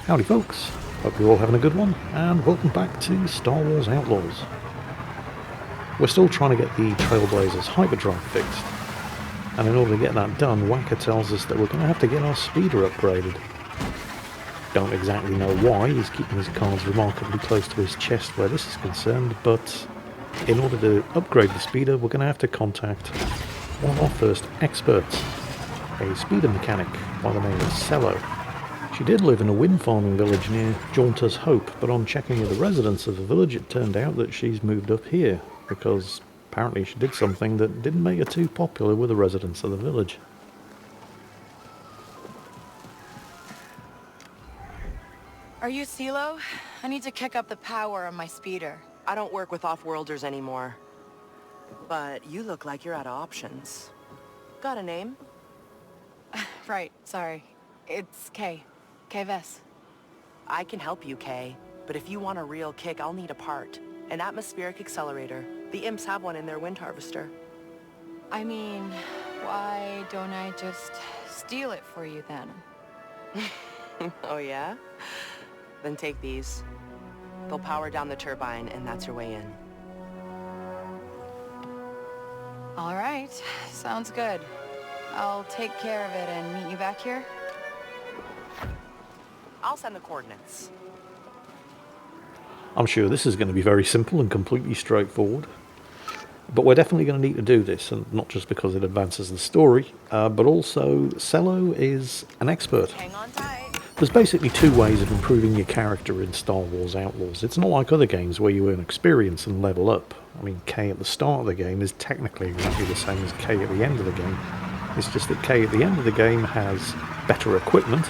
Howdy folks, hope you're all having a good one, and welcome back to Star Wars Outlaws. We're still trying to get the Trailblazer's hyperdrive fixed, and in order to get that done, Waka tells us that we're going to have to get our speeder upgraded. Don't exactly know why, he's keeping his cards remarkably close to his chest where this is concerned, but in order to upgrade the speeder, we're going to have to contact one of our first experts, a speeder mechanic by the name of Cello. She did live in a wind farming village near Jaunter's Hope, but on checking with the residents of the village it turned out that she's moved up here, because apparently she did something that didn't make her too popular with the residents of the village. Are you CeeLo? I need to kick up the power on my speeder. I don't work with off-worlders anymore. But you look like you're out of options. Got a name? Right, sorry. It's Kay. Kay Vess. I can help you, Kay. But if you want a real kick, I'll need a part. An atmospheric accelerator. The imps have one in their wind harvester. I mean, why don't I just steal it for you then? Oh yeah? Then take these. They'll power down the turbine, and that's your way in. All right, sounds good. I'll take care of it and meet you back here. I'll send the coordinates. I'm sure this is going to be very simple and completely straightforward, but we're definitely going to need to do this, and not just because it advances the story, but also Cello is an expert. Hang on tight. There's basically two ways of improving your character in Star Wars Outlaws. It's not like other games where you earn experience and level up. I mean, Kay at the start of the game is technically exactly the same as Kay at the end of the game. It's just that Kay at the end of the game has better equipment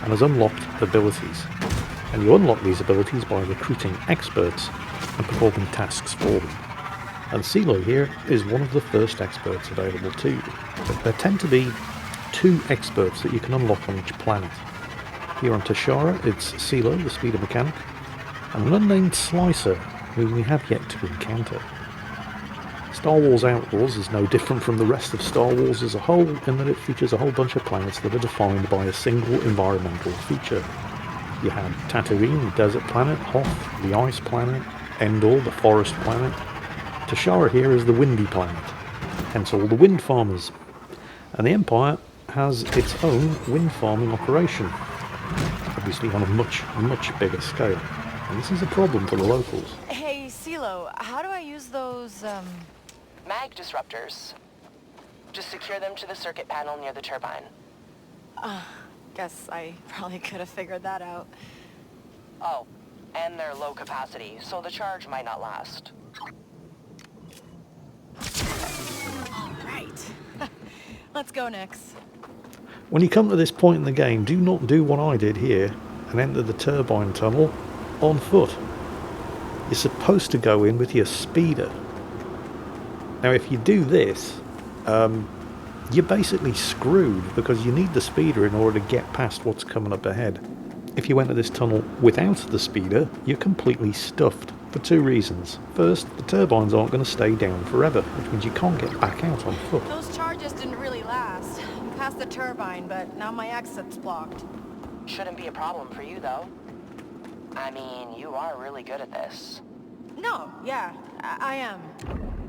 and has unlocked abilities. And you unlock these abilities by recruiting experts and performing tasks for them. And CeeLo here is one of the first experts available to you. But there tend to be two experts that you can unlock on each planet. Here on Toshara, it's CeeLo, the speeder mechanic, and an unnamed slicer, who we have yet to encounter. Star Wars Outlaws is no different from the rest of Star Wars as a whole, in that it features a whole bunch of planets that are defined by a single environmental feature. You have Tatooine, the desert planet, Hoth, the ice planet, Endor, the forest planet. Toshara here is the windy planet, hence all the wind farmers. And the Empire has its own wind farming operation, obviously on a much, much bigger scale. And this is a problem for the locals. Hey, CeeLo, how do I use those, Mag disruptors. Just secure them to the circuit panel near the turbine. Guess I probably could have figured that out. Oh, and they're low capacity, so the charge might not last. All right. Let's go, Nix. When you come to this point in the game, do not do what I did here and enter the turbine tunnel on foot. You're supposed to go in with your speeder. Now if you do this, you're basically screwed, because you need the speeder in order to get past what's coming up ahead. If you enter this tunnel without the speeder, you're completely stuffed for two reasons. First, the turbines aren't going to stay down forever, which means you can't get back out on foot. Those charges didn't really last. I'm past the turbine, but now my exit's blocked. Shouldn't be a problem for you, though. I mean, you are really good at this. No, yeah, I am.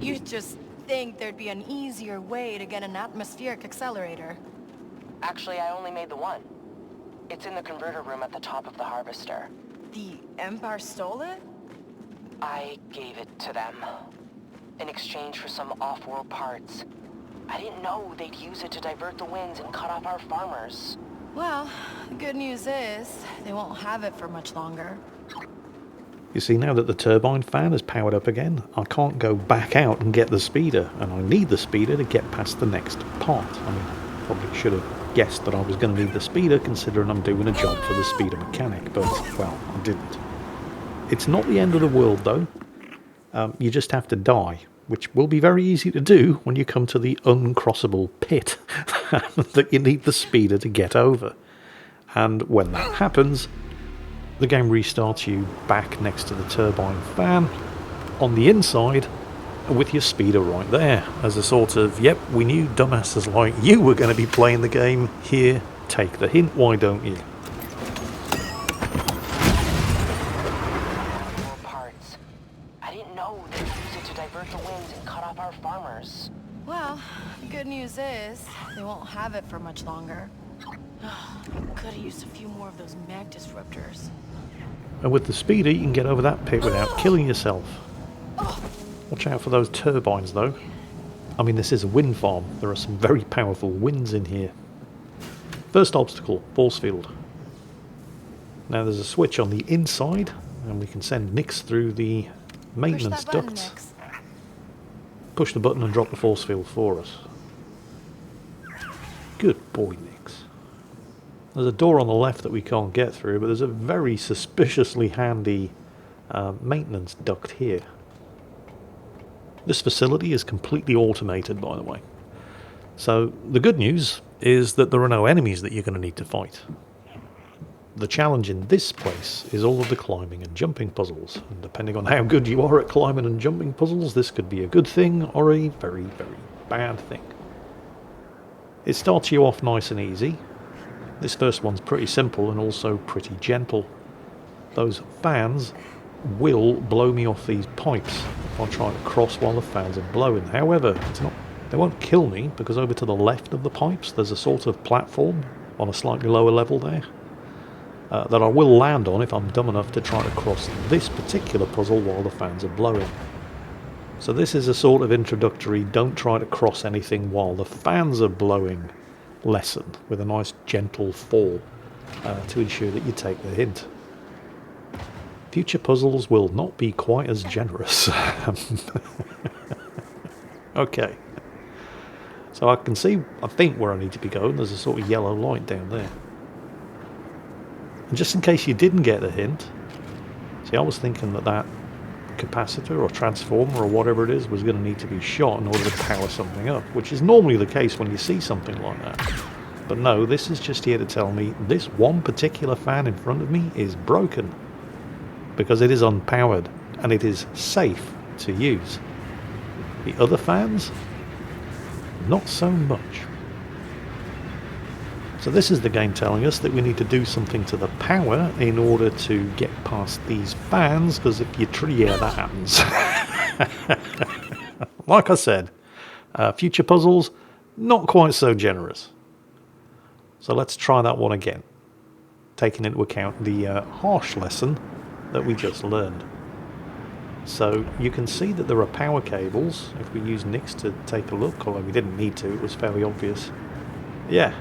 You just think there'd be an easier way to get an atmospheric accelerator. Actually, I only made the one. It's in the converter room at the top of the harvester. The Empire stole it? I gave it to them. In exchange for some off-world parts. I didn't know they'd use it to divert the winds and cut off our farmers. Well, the good news is, they won't have it for much longer. You see, now that the turbine fan is powered up again, I can't go back out and get the speeder, and I need the speeder to get past the next part. I mean, probably should have guessed that I was going to need the speeder, considering I'm doing a job for the speeder mechanic, but, well, I didn't. It's not the end of the world, though. You just have to die, which will be very easy to do when you come to the uncrossable pit that you need the speeder to get over. And when that happens, the game restarts you back next to the turbine fan on the inside with your speeder right there as a sort of, yep, we knew dumbasses like you were going to be playing the game. Here, take the hint, why don't you? off our farmers. Well, the good news is, they won't have it for much longer. Could've used a few more of those mag disruptors. And with the speeder, you can get over that pit without killing yourself. Watch out for those turbines, though. I mean, this is a wind farm. There are some very powerful winds in here. First obstacle, force field. Now there's a switch on the inside, and we can send Nix through the maintenance ducts. Push the button and drop the force field for us. Good boy, Nix. There's a door on the left that we can't get through, but there's a very suspiciously handy maintenance duct here. This facility is completely automated, by the way. So the good news is that there are no enemies that you're going to need to fight. The challenge in this place is all of the climbing and jumping puzzles. And depending on how good you are at climbing and jumping puzzles, this could be a good thing or a very, very bad thing. It starts you off nice and easy. This first one's pretty simple and also pretty gentle. Those fans will blow me off these pipes if I try to cross while the fans are blowing. However, they won't kill me because over to the left of the pipes there's a sort of platform on a slightly lower level there that I will land on if I'm dumb enough to try to cross this particular puzzle while the fans are blowing. So this is a sort of introductory don't try to cross anything while the fans are blowing lesson with a nice gentle fall to ensure that you take the hint. Future puzzles will not be quite as generous. Okay. So I think where I need to be going, there's a sort of yellow light down there. And just in case you didn't get the hint, see, I was thinking that capacitor or transformer or whatever it is was going to need to be shot in order to power something up, which is normally the case when you see something like that. But no, this is just here to tell me this one particular fan in front of me is broken because it is unpowered and it is safe to use. The other fans, not so much. So this is the game telling us that we need to do something to the power in order to get past these fans, because if you yeah, that happens. Like I said, future puzzles, not quite so generous. So let's try that one again, taking into account the harsh lesson that we just learned. So you can see that there are power cables. If we use Nix to take a look, although we didn't need to, it was fairly obvious. Yeah,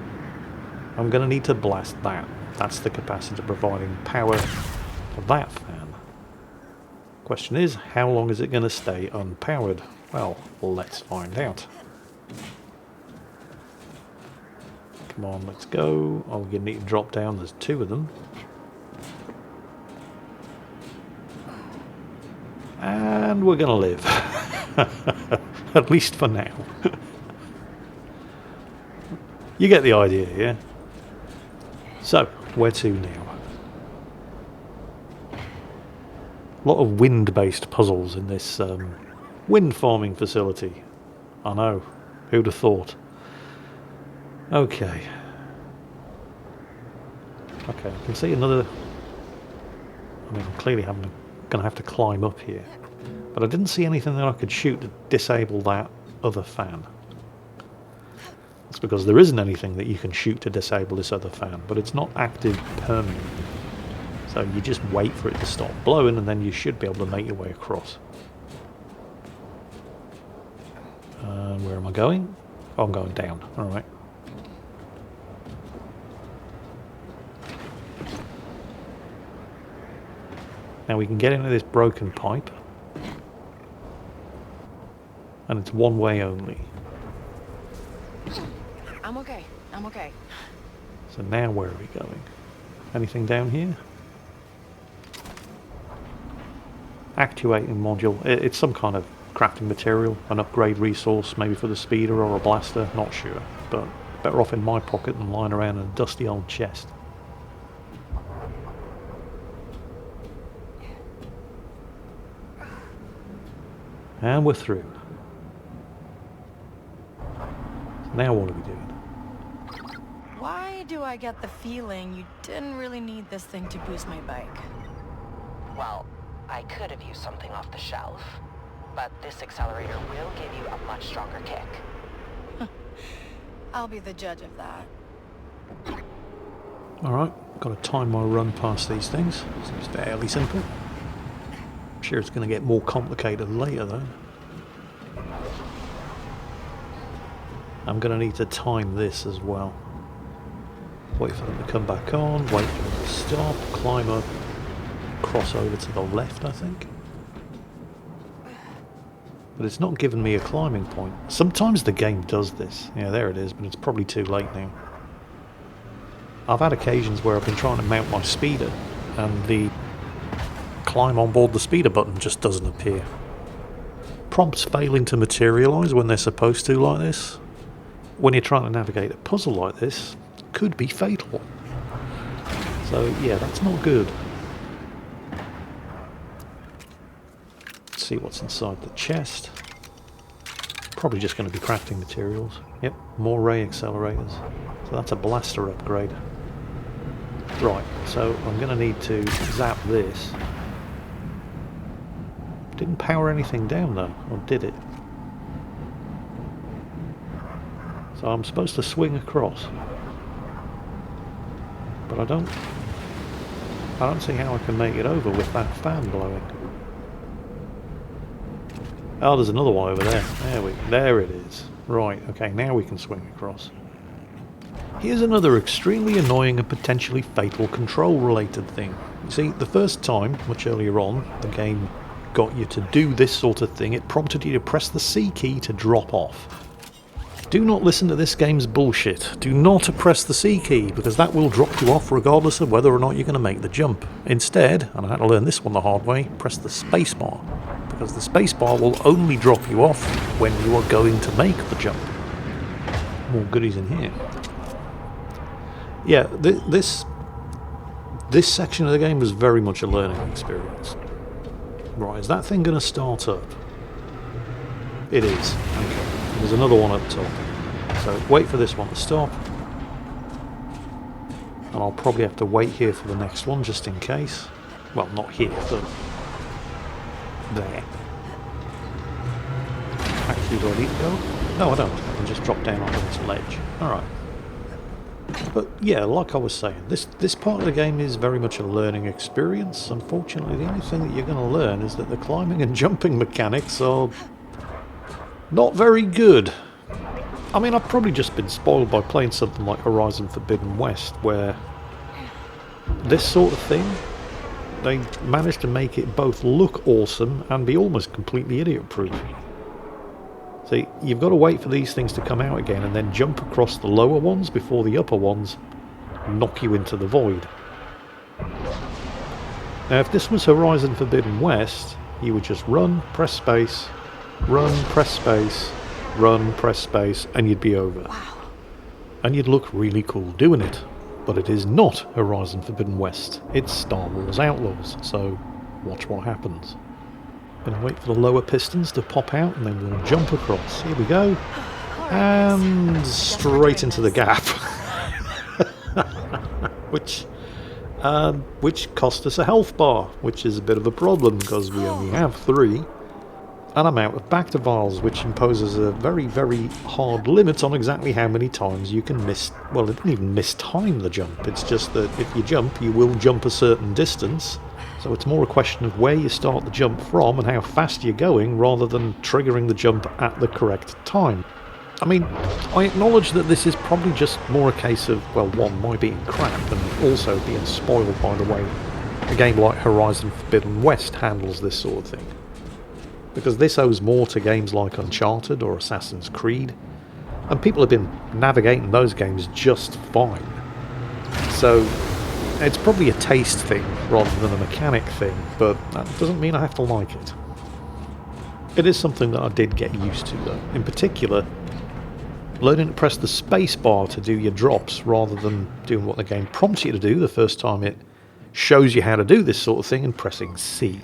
I'm going to need to blast that. That's the capacitor providing power for that fan. Question is, how long is it going to stay unpowered? Well, let's find out. Come on, let's go. Oh, we're going to need to drop down. There's two of them. And we're going to live. At least for now. You get the idea, yeah? So, where to now? A lot of wind-based puzzles in this wind farming facility. I know. Who'd have thought? Okay. Okay, I can see another... I mean, I'm clearly going to have to climb up here. But I didn't see anything that I could shoot to disable that other fan. It's because there isn't anything that you can shoot to disable this other fan, but it's not active permanently. So you just wait for it to stop blowing and then you should be able to make your way across. Where am I going? Oh, I'm going down. Alright. Now we can get into this broken pipe. And it's one way only. I'm okay. I'm okay. So now where are we going? Anything down here? Actuating module. It's some kind of crafting material, an upgrade resource, maybe for the speeder or a blaster, not sure. But better off in my pocket than lying around in a dusty old chest. And we're through. Now what are we doing? Why do I get the feeling you didn't really need this thing to boost my bike? Well, I could have used something off the shelf. but this accelerator will give you a much stronger kick. I'll be the judge of that. Alright, got to time my run past these things. Seems fairly simple. I'm sure it's going to get more complicated later though. I'm going to need to time this as well. Wait for them to come back on, wait for them to stop, climb up, cross over to the left I think. But it's not giving me a climbing point. Sometimes the game does this. Yeah, there it is, but it's probably too late now. I've had occasions where I've been trying to mount my speeder and the climb on board the speeder button just doesn't appear. Prompts failing to materialise when they're supposed to like this, when you're trying to navigate a puzzle like this, could be fatal. So yeah, that's not good. Let's see what's inside the chest. Probably just going to be crafting materials. Yep, more ray accelerators. So that's a blaster upgrade. Right, so I'm going to need to zap this. Didn't power anything down though, or did it? So I'm supposed to swing across. But I don't see how I can make it over with that fan blowing. Oh, there's another one over there. There it is. Right, okay, now we can swing across. Here's another extremely annoying and potentially fatal control-related thing. You see, the first time, much earlier on, the game got you to do this sort of thing, it prompted you to press the C key to drop off. Do not listen to this game's bullshit. Do not press the C key, because that will drop you off regardless of whether or not you're going to make the jump. Instead, and I had to learn this one the hard way, press the spacebar, because the spacebar will only drop you off when you are going to make the jump. More goodies in here. Yeah, this section of the game was very much a learning experience. Right, is that thing going to start up? It is. Okay. There's another one up top. So wait for this one to stop. And I'll probably have to wait here for the next one just in case. Well, not here, but there. Actually, do I need to go? No, I don't. I can just drop down onto this ledge. Alright. But yeah, like I was saying, this part of the game is very much a learning experience. Unfortunately, the only thing that you're going to learn is that the climbing and jumping mechanics are not very good. I mean, I've probably just been spoiled by playing something like Horizon Forbidden West, where this sort of thing, they managed to make it both look awesome and be almost completely idiot-proof. See, you've got to wait for these things to come out again and then jump across the lower ones before the upper ones knock you into the void. Now, if this was Horizon Forbidden West, you would just run, press space, run, press space, run, press space, and you'd be over. Wow. And you'd look really cool doing it. But it is not Horizon Forbidden West. It's Star Wars Outlaws, so watch what happens. Gonna wait for the lower pistons to pop out and then we'll jump across. Here we go. And straight into the gap. which cost us a health bar, which is a bit of a problem because we only have 3. And I'm out of Bacta vials, which imposes a very, very hard limit on exactly how many times you can miss... Well, it didn't even mistime the jump. It's just that if you jump, you will jump a certain distance. So it's more a question of where you start the jump from and how fast you're going, rather than triggering the jump at the correct time. I mean, I acknowledge that this is probably just more a case of, well, one, my being crap, and also being spoiled by the way a game like Horizon Forbidden West handles this sort of thing. Because this owes more to games like Uncharted or Assassin's Creed, and people have been navigating those games just fine. So it's probably a taste thing rather than a mechanic thing, but that doesn't mean I have to like it. It is something that I did get used to though. In particular, learning to press the space bar to do your drops rather than doing what the game prompts you to do the first time it shows you how to do this sort of thing and pressing C,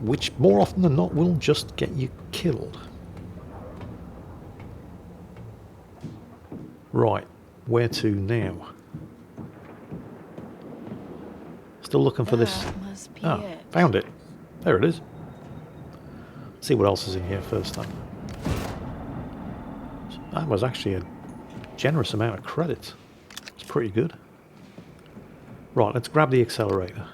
which more often than not will just get you killed. Right, where to now? Still looking for this. That must be Ah, it. found it. There it is. See what else is in here first time. That was actually a generous amount of credits. It's pretty good. Right, let's grab the accelerator.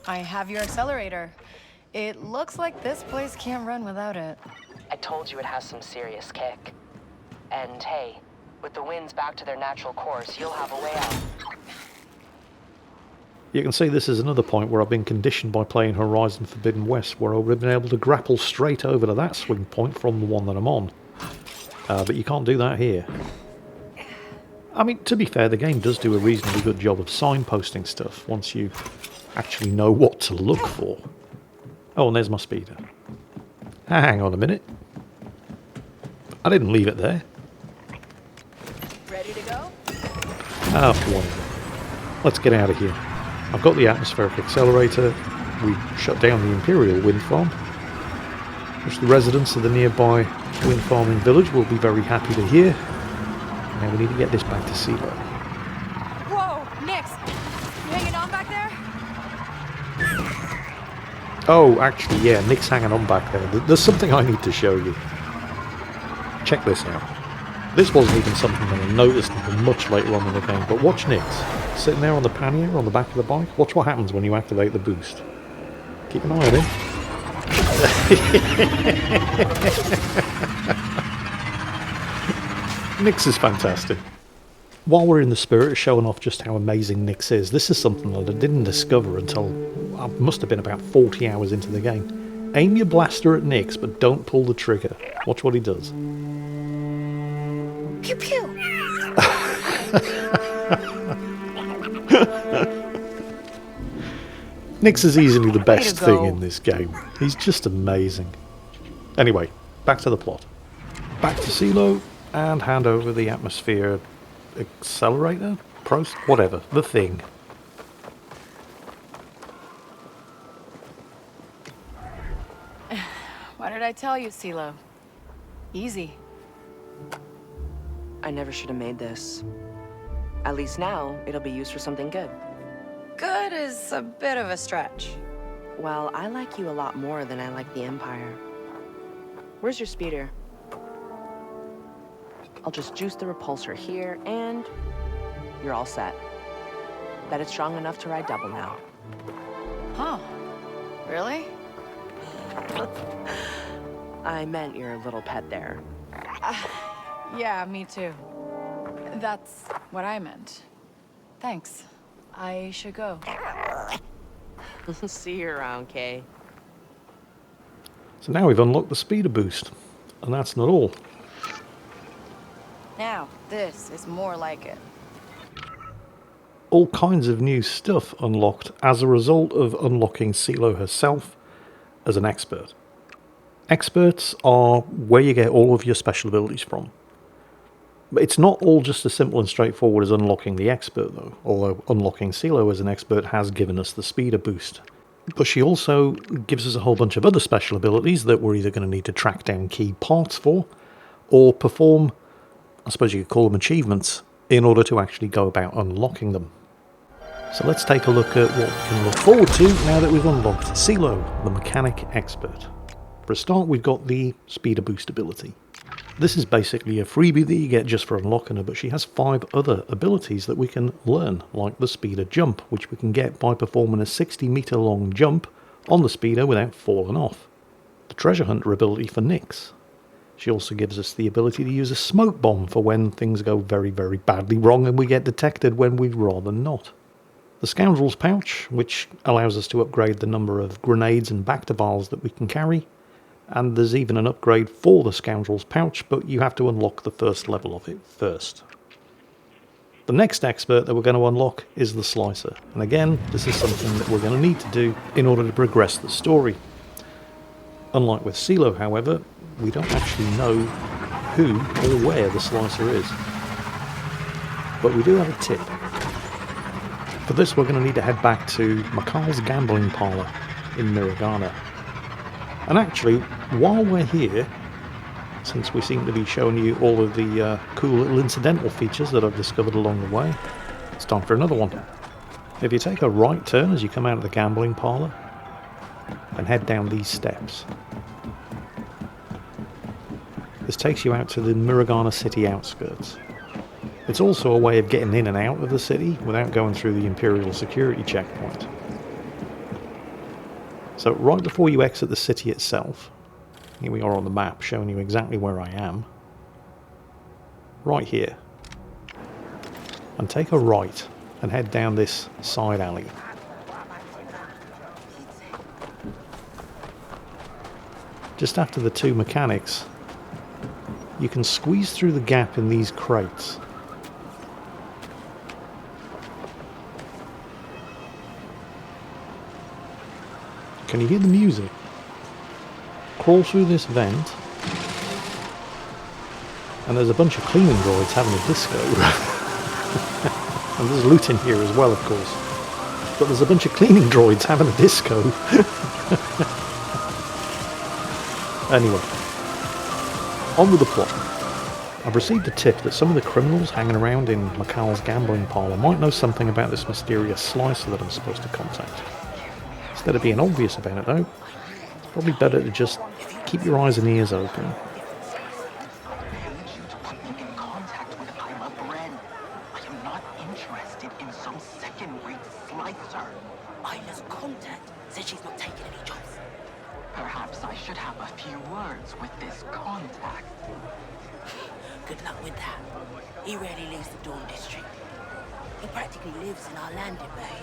I have your accelerator. It looks like this place can't run without it. I told you it has some serious kick. And hey, with the winds back to their natural course, you'll have a way out. You can see this is another point where I've been conditioned by playing Horizon Forbidden West, where I would have been able to grapple straight over to that swing point from the one that I'm on. But you can't do that here. I mean, to be fair, the game does do a reasonably good job of signposting stuff once you actually know what to look for. Oh, and there's my speeder. Hang on a minute. I didn't leave it there. Ready to go? Ah, whatever. Let's get out of here. I've got the atmospheric accelerator. We shut down the Imperial wind farm, which the residents of the nearby wind farming village will be very happy to hear. Now we need to get this back to Silo. Whoa, Nix! You hanging on back there? Oh, actually, yeah, Nick's hanging on back there. There's something I need to show you. Check this out. This wasn't even something that I noticed until much later on in the game, but watch Nick's. Sitting there on the pannier on the back of the bike. Watch what happens when you activate the boost. Keep an eye on him. Nix is fantastic. While we're in the spirit of showing off just how amazing Nix is, this is something that I didn't discover until I must have been about 40 hours into the game. Aim your blaster at Nix, but don't pull the trigger. Watch what he does. Pew pew! Nix is easily the best Way to thing go. in this game. He's just amazing. Anyway, back to the plot. Back to Silo and hand over the atmosphere accelerator? Whatever. The thing. What did I tell you, CeeLo? Easy. I never should have made this. At least now, it'll be used for something good. Good is a bit of a stretch. Well, I like you a lot more than I like the Empire. Where's your speeder? I'll just juice the repulsor here, and you're all set. Bet it's strong enough to ride double now. Huh. Really? I meant your little pet there. Yeah, me too. That's what I meant. Thanks. I should go. See you around, Kay. So now we've unlocked the speeder boost. And that's not all. Now, this is more like it. All kinds of new stuff unlocked as a result of unlocking Silo herself as an expert. Experts are where you get all of your special abilities from. But it's not all just as simple and straightforward as unlocking the expert, though, although unlocking Silo as an expert has given us the speeder boost. But she also gives us a whole bunch of other special abilities that we're either going to need to track down key parts for, or perform, I suppose you could call them achievements, in order to actually go about unlocking them. So let's take a look at what we can look forward to now that we've unlocked Silo, the mechanic expert. For a start, we've got the speeder boost ability. This is basically a freebie that you get just for unlocking her, but she has 5 other abilities that we can learn, like the speeder jump, which we can get by performing a 60-meter long jump on the speeder without falling off. The treasure hunter ability for Nyx. She also gives us the ability to use a smoke bomb for when things go very, very badly wrong and we get detected when we'd rather not. The scoundrel's pouch, which allows us to upgrade the number of grenades and Bacta-vials that we can carry. And there's even an upgrade for the scoundrel's pouch, but you have to unlock the first level of it first. The next expert that we're going to unlock is the slicer. And again, this is something that we're going to need to do in order to progress the story. Unlike with Silo, however, we don't actually know who or where the slicer is. But we do have a tip. For this, we're going to need to head back to Makal's gambling parlour in Miragana. And actually, while we're here, since we seem to be showing you all of the cool little incidental features that I've discovered along the way, it's time for another one. If you take a right turn as you come out of the gambling parlour and head down these steps, this takes you out to the Muragana city outskirts. It's also a way of getting in and out of the city without going through the Imperial security checkpoint. So right before you exit the city itself, here we are on the map showing you exactly where I am, right here, and take a right and head down this side alley. Just after the two mechanics, you can squeeze through the gap in these crates. Can you hear the music? Crawl through this vent, and there's a bunch of cleaning droids having a disco. And there's loot in here as well, of course. But there's a bunch of cleaning droids having a disco. Anyway, on with the plot. I've received a tip that some of the criminals hanging around in Macal's gambling parlour might know something about this mysterious slicer that I'm supposed to contact. Instead of being obvious about it though, it's probably better to just keep your eyes and ears open. I need you to put me in contact with Isla Bren. I am not interested in some second-rate slicer. Isla's contact says she's not taking any jobs. Perhaps I should have a few words with this contact. Good luck with that. He rarely leaves the Dawn District. He practically lives in our landing bay.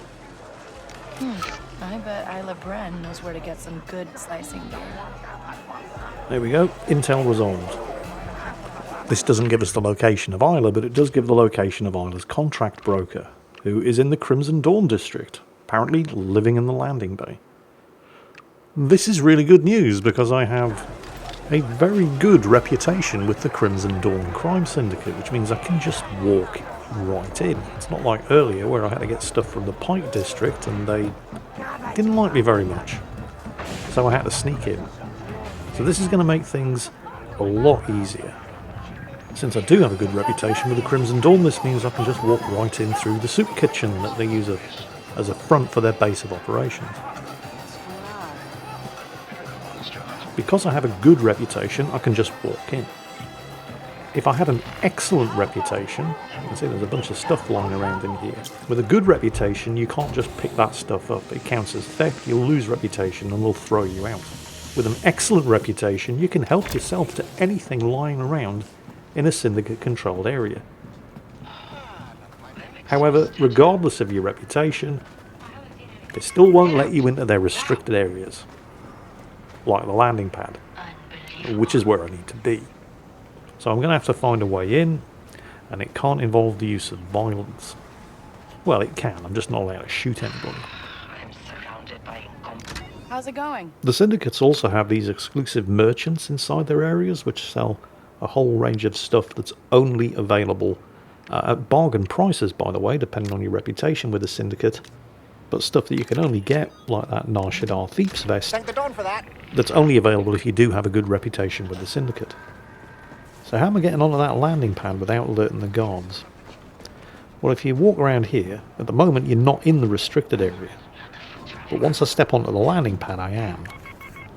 I bet Isla Bren knows where to get some good slicing gear. There we go, intel resolved. This doesn't give us the location of Isla, but it does give the location of Isla's contract broker, who is in the Crimson Dawn District, apparently living in the landing bay. This is really good news because I have a very good reputation with the Crimson Dawn Crime Syndicate, which means I can just walk right in. It's not like earlier where I had to get stuff from the Pike District and they didn't like me very much, so I had to sneak in. So this is going to make things a lot easier. Since I do have a good reputation with the Crimson Dawn, this means I can just walk right in through the soup kitchen that they use as a front for their base of operations. Because I have a good reputation, I can just walk in. If I had an excellent reputation, you can see there's a bunch of stuff lying around in here. With a good reputation, you can't just pick that stuff up. It counts as theft, you'll lose reputation and they'll throw you out. With an excellent reputation, you can help yourself to anything lying around in a syndicate-controlled area. However, regardless of your reputation, they still won't let you into their restricted areas, like the landing pad, which is where I need to be. So I'm going to have to find a way in, and it can't involve the use of violence. Well, it can, I'm just not allowed to shoot anybody. How's it going? The syndicates also have these exclusive merchants inside their areas, which sell a whole range of stuff that's only available at bargain prices, by the way, depending on your reputation with the syndicate. But stuff that you can only get, like that Nar Shaddaa Thief's Vest, Thank the Dawn for that. that's only available if you do have a good reputation with the syndicate. So how am I getting onto that landing pad without alerting the guards? Well, if you walk around here, at the moment you're not in the restricted area. But once I step onto the landing pad, I am.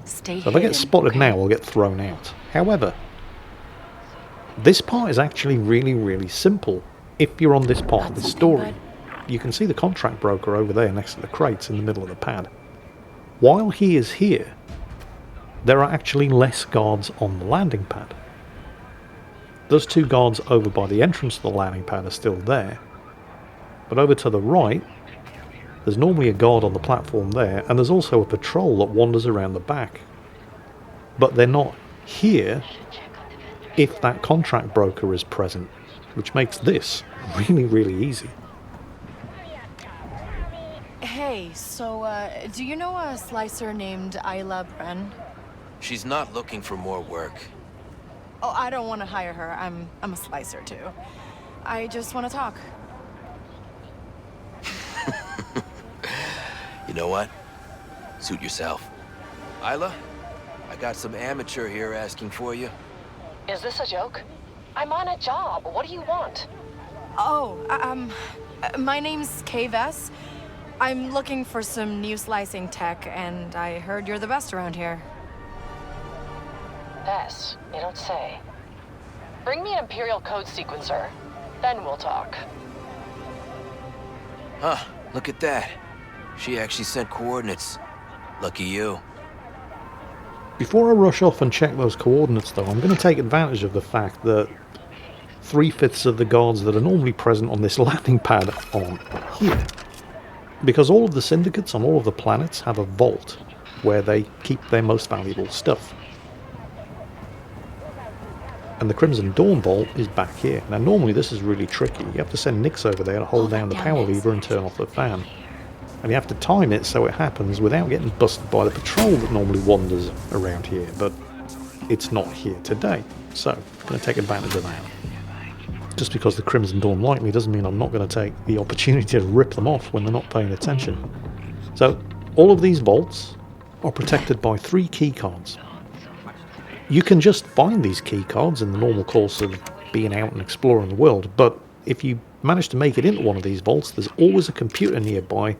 Stay So if I get spotted now, I'll get thrown out. However, this part is actually really, really simple if you're on this part of the story. You can see the contract broker over there next to the crates in the middle of the pad. While he is here, there are actually less guards on the landing pad. Those two guards over by the entrance to the landing pad are still there. But over to the right, there's normally a guard on the platform there, and there's also a patrol that wanders around the back. But they're not here if that contract broker is present, which makes this really, really easy. Hey, so, do you know a slicer named Isla Bren? She's not looking for more work. Oh, I don't want to hire her. I'm a slicer, too. I just want to talk. You know what? Suit yourself. Isla, I got some amateur here asking for you. Is this a joke? I'm on a job. What do you want? Oh, my name's Vess. I'm looking for some new slicing tech, and I heard you're the best around here. Vess, you don't say. Bring me an Imperial code sequencer. Then we'll talk. Huh, look at that. She actually sent coordinates. Lucky you. Before I rush off and check those coordinates, though, I'm going to take advantage of the fact that 3/5 of the guards that are normally present on this landing pad aren't here. Because all of the syndicates on all of the planets have a vault where they keep their most valuable stuff. And the Crimson Dawn vault is back here. Now normally this is really tricky. You have to send Nix over there to hold down the power lever and turn off the fan. And you have to time it so it happens without getting busted by the patrol that normally wanders around here. But it's not here today. So I'm going to take advantage of that. Just because the Crimson Dawn like me doesn't mean I'm not going to take the opportunity to rip them off when they're not paying attention. So all of these vaults are protected by 3 key cards. You can just find these key cards in the normal course of being out and exploring the world, but if you manage to make it into one of these vaults, there's always a computer nearby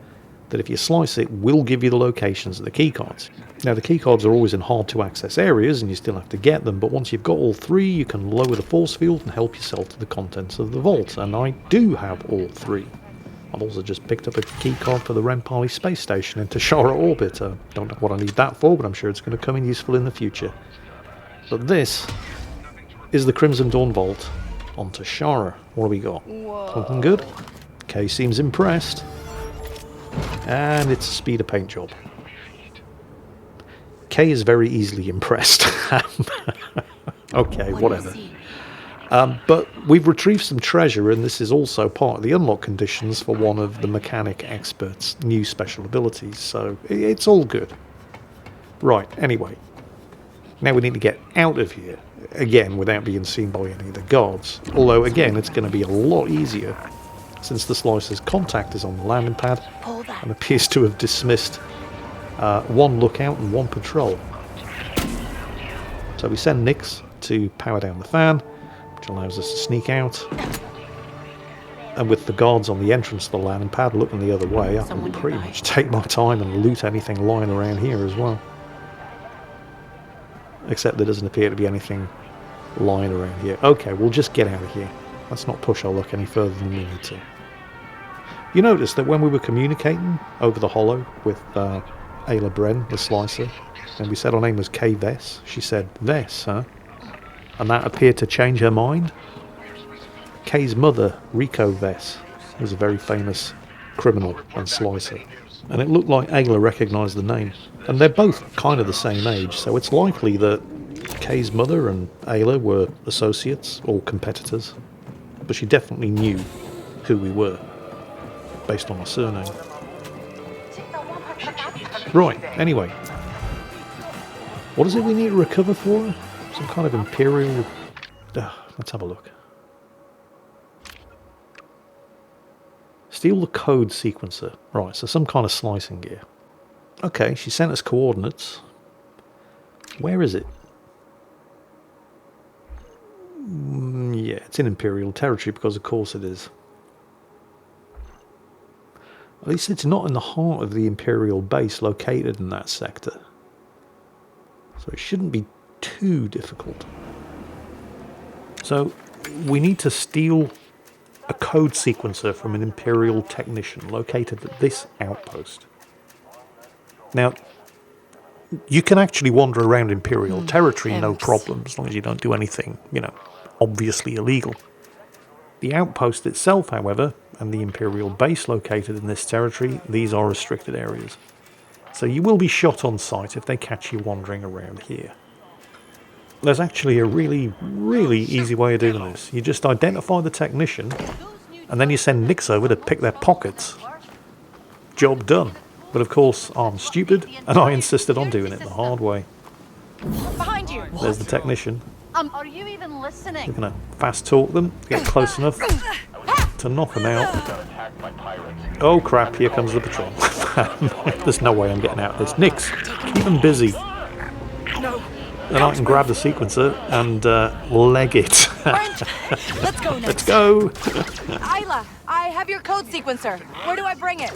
that if you slice it will give you the locations of the key cards. Now the key cards are always in hard to access areas and you still have to get them, but once you've got all 3 you can lower the force field and help yourself to the contents of the vault, and I do have all 3. I've also just picked up a key card for the Rempali space station in Toshara orbit. Don't know what I need that for, but I'm sure it's going to come in useful in the future. But this is the Crimson Dawn Vault on Toshara. What do we got? Whoa. Something good? Kay seems impressed. And it's a speeder paint job. Kay is very easily impressed. Okay, whatever. But we've retrieved some treasure, and this is also part of the unlock conditions for one of the mechanic expert's new special abilities, so it's all good. Right, anyway. Now we need to get out of here, again, without being seen by any of the guards. Although, again, it's going to be a lot easier, since the Slicer's contact is on the landing pad, and appears to have dismissed 1 lookout and 1 patrol. So we send Nix to power down the fan, which allows us to sneak out. And with the guards on the entrance to the landing pad looking the other way, I can pretty much take my time and loot anything lying around here as well. Except there doesn't appear to be anything lying around here. Okay, we'll just get out of here. Let's not push our luck any further than we need to. You notice that when we were communicating over the holo with Ayla Bren, the Slicer, and we said her name was Vess, she said, Vess, huh? And that appeared to change her mind. Kay's mother, Rico Vess, was a very famous criminal and Slicer. And it looked like Ayla recognised the name. And they're both kind of the same age, so it's likely that Kay's mother and Ayla were associates or competitors. But she definitely knew who we were, based on our surname. Right, anyway. What is it we need to recover for her? Some kind of Imperial... let's have a look. Steal the code sequencer. Right, so some kind of slicing gear. Okay, she sent us coordinates. Where is it? Yeah, it's in Imperial territory because of course it is. At least it's not in the heart of the Imperial base located in that sector. So it shouldn't be too difficult. So we need to steal a code sequencer from an Imperial technician located at this outpost. Now, you can actually wander around Imperial territory no problem, as long as you don't do anything, you know, obviously illegal. The outpost itself, however, and the Imperial base located in this territory, these are restricted areas. So you will be shot on sight if they catch you wandering around here. There's actually a really, really easy way of doing this. You just identify the technician, and then you send Nix over to pick their pockets. Job done. But of course, I'm stupid, and I insisted on doing it the hard way. Behind you! There's the technician. Are you even listening? We're going to fast talk them, get close enough to knock them out. Oh crap, here comes the patrol. There's no way I'm getting out of this. Nix, keep them busy. No, then I can grab the sequencer and leg it. Orange, let's go next. Let's go! Isla, I have your code sequencer. Where do I bring it?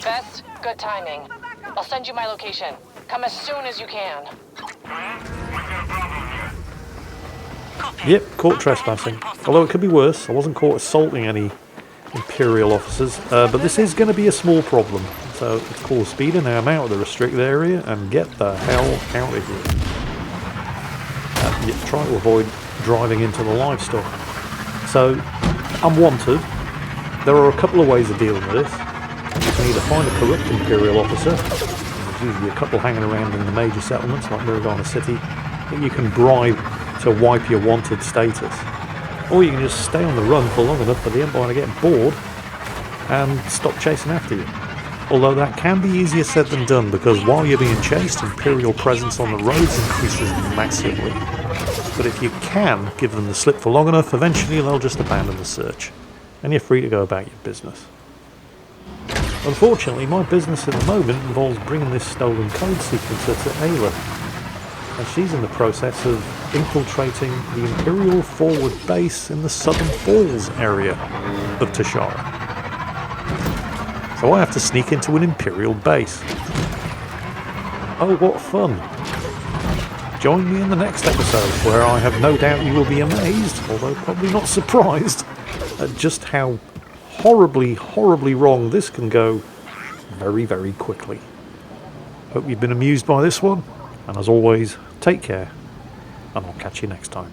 Bess, good timing. I'll send you my location. Come as soon as you can. Yep, caught trespassing. Although it could be worse. I wasn't caught assaulting any Imperial officers, but this is going to be a small problem. So it's called speed, and now I'm out of the restricted area, and get the hell out of here. Try to avoid driving into the livestock. So, I'm wanted. There are a couple of ways of dealing with this. You can either find a corrupt Imperial officer, there's usually a couple hanging around in the major settlements like Miragana City, that you can bribe to wipe your wanted status. Or you can just stay on the run for long enough for the Empire to get bored and stop chasing after you. Although that can be easier said than done, because while you're being chased, Imperial presence on the roads increases massively. But if you can give them the slip for long enough, eventually they'll just abandon the search, and you're free to go about your business. Unfortunately, my business at the moment involves bringing this stolen code sequencer to Ayla, and she's in the process of infiltrating the Imperial forward base in the Southern Falls area of Toshara. So I have to sneak into an Imperial base. Oh, what fun! Join me in the next episode, where I have no doubt you will be amazed, although probably not surprised, at just how horribly, horribly wrong this can go very, very quickly. Hope you've been amused by this one, and as always, take care, and I'll catch you next time.